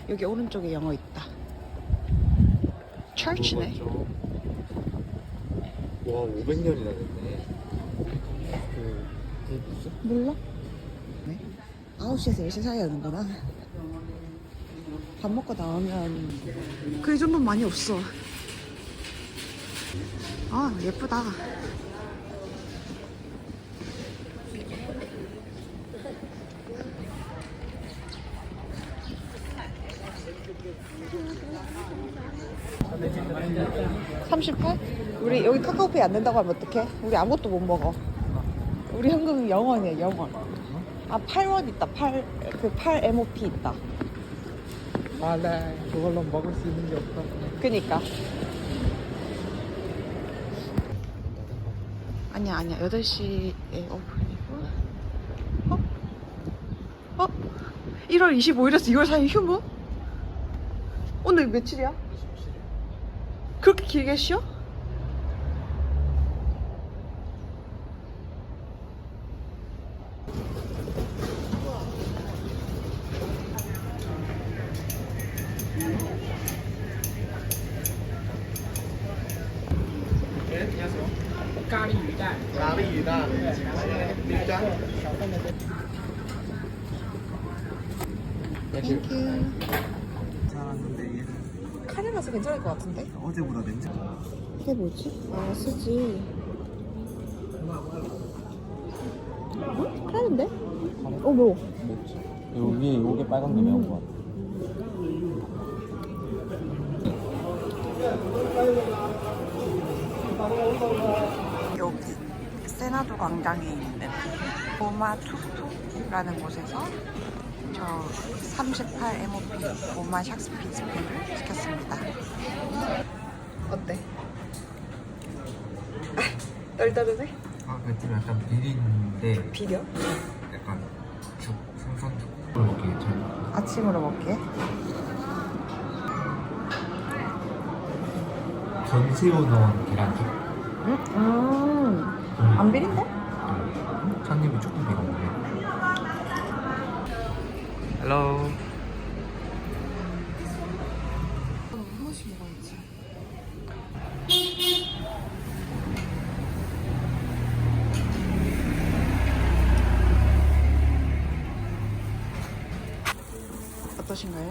여기 오른쪽에 영어 있다. 철치네. 와 500년이나 됐네. 그게 뭐죠? 몰라? 네? 9시에서 10시 사이에 하는구나. 밥 먹고 나오면 그 정도는 많이 없어. 아 예쁘다. $38? 우리 여기 카카오페이 안 된다고 하면 어떡해? 우리 아무것도 못 먹어. 우리 현금은 0원이야 0원. 아 8원 있다. 8 MOP 있다. 아, 네. 그걸로 먹을 수 있는 게 없다. 그니까. 아니야 8시에 오픈이고. 어? 1월 25일에서 2월 4일 휴무? 오늘 며칠이야? 그렇게 길게 쉬어? 나리이다. 밀자. 땡큐. 살았는데 얘는 카레라서 괜찮을 것 같은데? 어제보다 냄새. 이게 뭐지? 아 쓰지. 응? 카레인데? 어 매워. 뭐지? 요 위에 요게 빨간 게 매운 거 같아. 여기 세나도 광장에 있는 보마 투투라는 곳에서 저 38 MOP 보마 샥스피츠펜을 시켰습니다. 어때? 떨떠름해? 아, 그 좀 약간 비린데 비려? 약간 죽, 생선죽 먹기 괜찮아. 아침으로 먹기에? 전새우 넣은 계란죽. 안 비린데? 찻잎이 조금 비린데. 헬로. 한 번씩 먹어야지. 어떠신가요?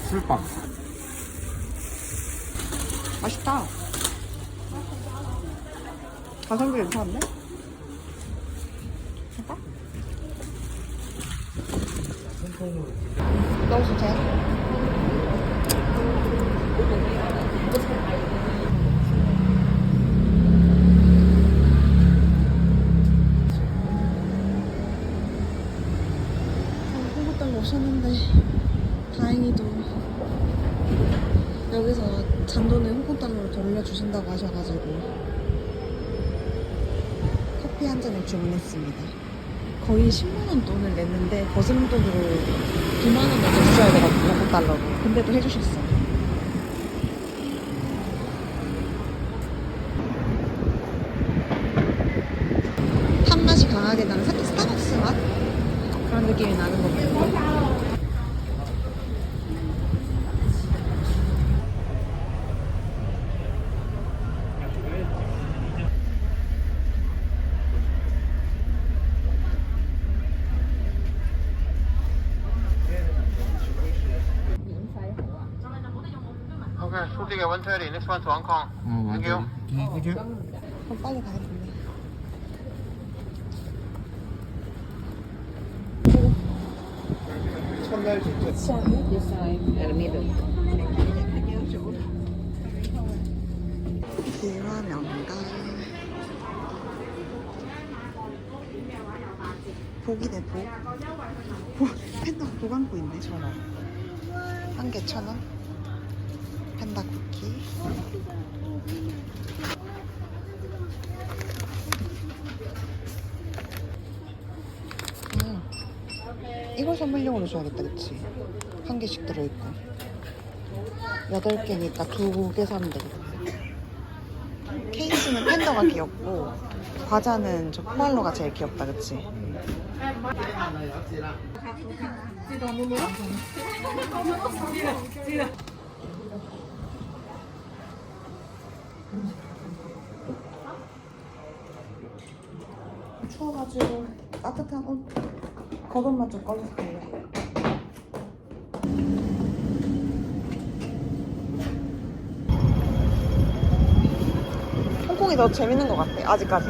술빵. 맛있다. 가성비 괜찮은데? 할까? 넣어도 돼? 홍보당 오셨는데 다행히도 여기서 잔돈을 홍콩달러로 돌려주신다고 하셔가지고 커피 한 잔을 주문했습니다. 거의 10만원 돈을 냈는데 거스름 돈으로 9만원 먼저 주셔야 되거든요, 홍콩달러로. 근데도 해주셨어. 탄맛이 강하게 나는 살짝 스타벅스 맛? 그런 느낌이 나는 것 같아요. Okay, shooting at 1:30. Next one to Hong Kong. Thank you. Thank you. 그럼 빨리 가야겠네. 첫날 진짜. 대화명당 복이네 복. 팬더 보관구 있네. 1,000원. 한 개 1,000원. 팬다 쿠키. 이걸 선물용으로 줘야겠다, 그치? 한 개씩 들어있고 8개니까 2개 사면 되겠다. 케이스는 팬더가 귀엽고 과자는 저 코알로가 제일 귀엽다, 그치? 추워가지고 따뜻한 옷 겉옷만 좀 꺼냈어요. 홍콩이 더 재밌는 것 같아 아직까지.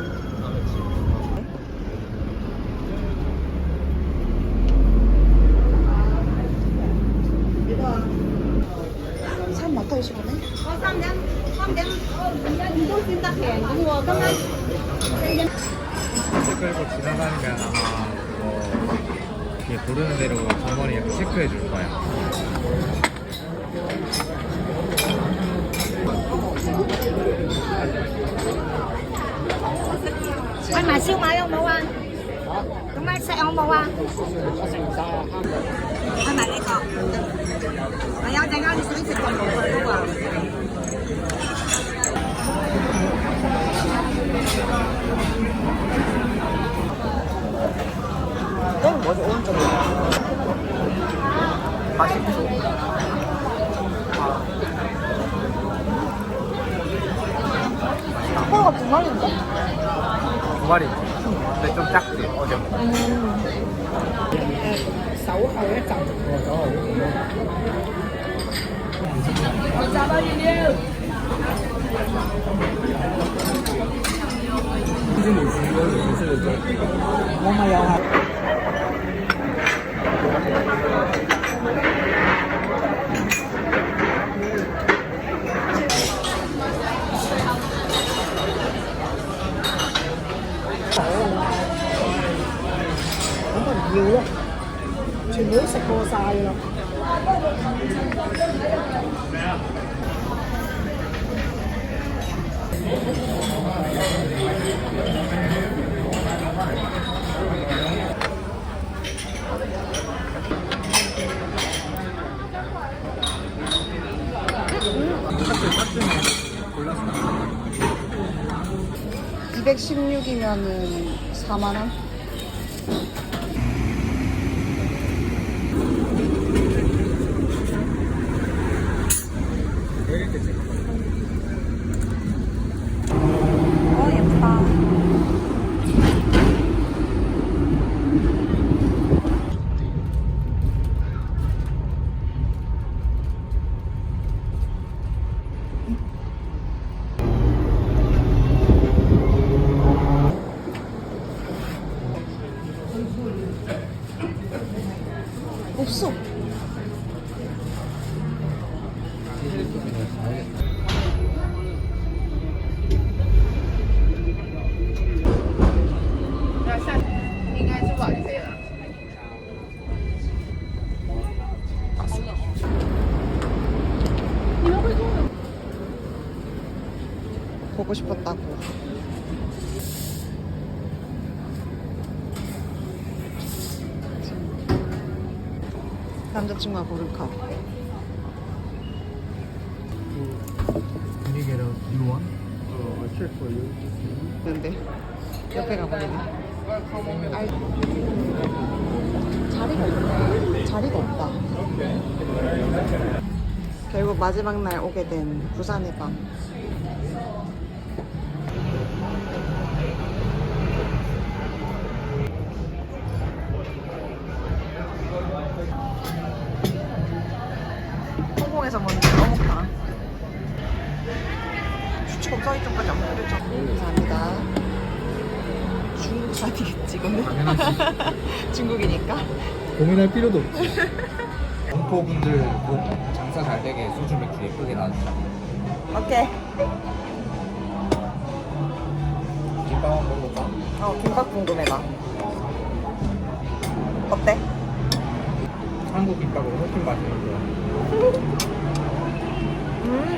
사람 많다 이 시간에. 끌고 지나가면 아마 이렇게 고르는 대로 점원이 이렇게 체크해 줄 거야. Anh mà siêu mại không Bảo Anh? Có máy xe không Bảo Anh? Anh mà lấy con. Mà nhau chẳng có đi xử xịt còn một rồi đúng không? 이건 뭐지 오른쪽에? 맛있죠. 닭발가 두 마리인데? 두 마리. 근데 좀 작지 어제. 手後一陣過咗。我咪又係。咁啊唔要啊，全部都食過晒啦。216이면은 4만 원? 예쁘다. 없어. 보고 싶었다고. 남자친구가 고른 컵. Can you get a blue one? I'll check for you. 근데 옆에 가버리네. 자리가 없네. 자리가 없다. 결국 마지막 날 오게 된 부산의 밤. 홍콩에서 먹는 어묵탕. 수치가 없어있던까지 안 먹겠죠. 감사합니다. 중국산이겠지 이거는. 당연하지. 중국이니까. 고민할 필요도 없지. 동포분들 목 장사 잘 되게 소주 맥주 예쁘게 나왔다. 오케이. 김밥 한번 먹어볼까? 김밥 궁금해봐. 어때? 한국 김밥으로 훨씬 맛있는 거야.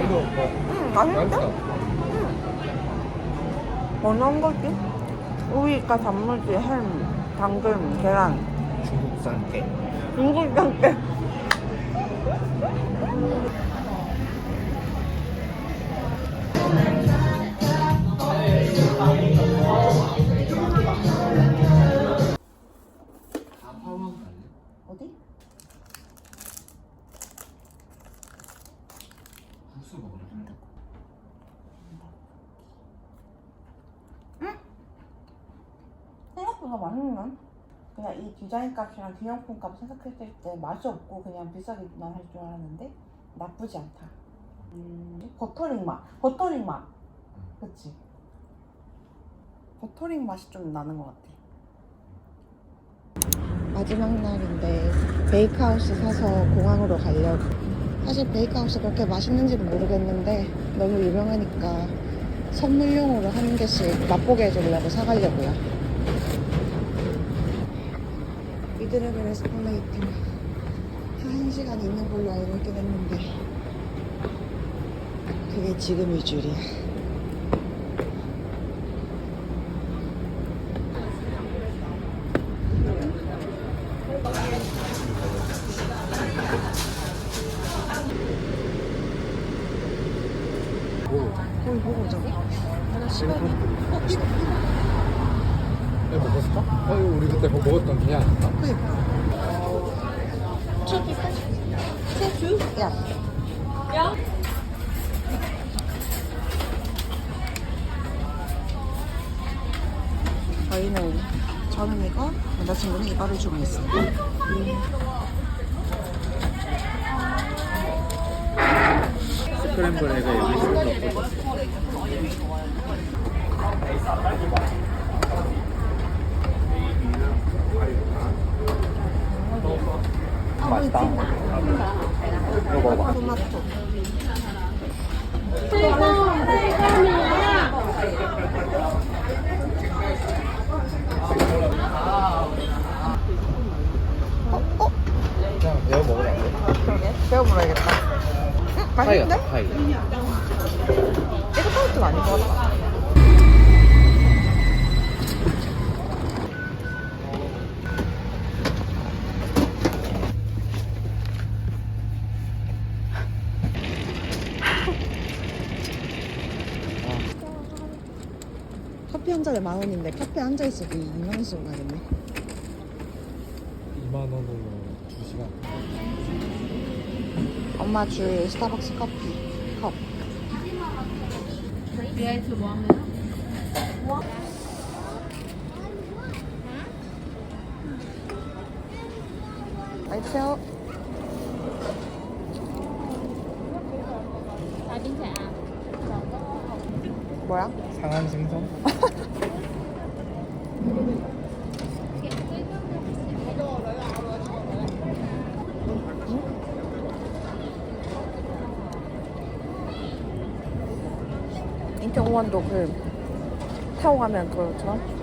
이거 뭐 맛있다. 어느 한 거지? 우유가 단무지, 햄, 당근, 계란. 중국산 게. 중국산 게. 생각보다 맛있네. 그냥 이 디자인 값이랑 기념품 값 생각했을 때 맛이 없고 그냥 비싸기만 할 줄 알았는데 나쁘지 않다. 버터링 맛. 버터링 맛. 그치? 버터링 맛이 좀 나는 것 같아. 마지막 날인데 베이크하우스 사서 공항으로 가려고. 사실 베이크하우스 그렇게 맛있는지는 모르겠는데 너무 유명하니까 선물용으로 한 개씩 맛보게 해주려고 사가려고요. 미드레벨 에스컬레이터 1시간 있는 걸로 알고 있긴 했는데 그게 지금일 줄이야. 거기 보고 오자고? 나 시간이 이거 이거 먹었을까? 이거 우리 그때 먹었던 그냥 아닌가? 그니까 세주? 야 저는 이거, 남자친구는 이거를 주문했습니다. 스크램블 에그 여기 있어. 맛있다. 이거 먹어봐. 토마토. 그냥 매워 먹으면 안 돼? 그러게. 배워 물어야겠다. 맛있는데? 파이. 에그타르트가 아닌 것 같아. 커피 한 잔에 10,000원인데 카페에 앉아있어도 2만 원 쓰고 가겠네. 2만 원으로 2시간. 엄마 줄 스타벅스 커피 컵. 맛있어요. 뭐야? 상한 생선? 인천공원도 그 타고 가면 그처럼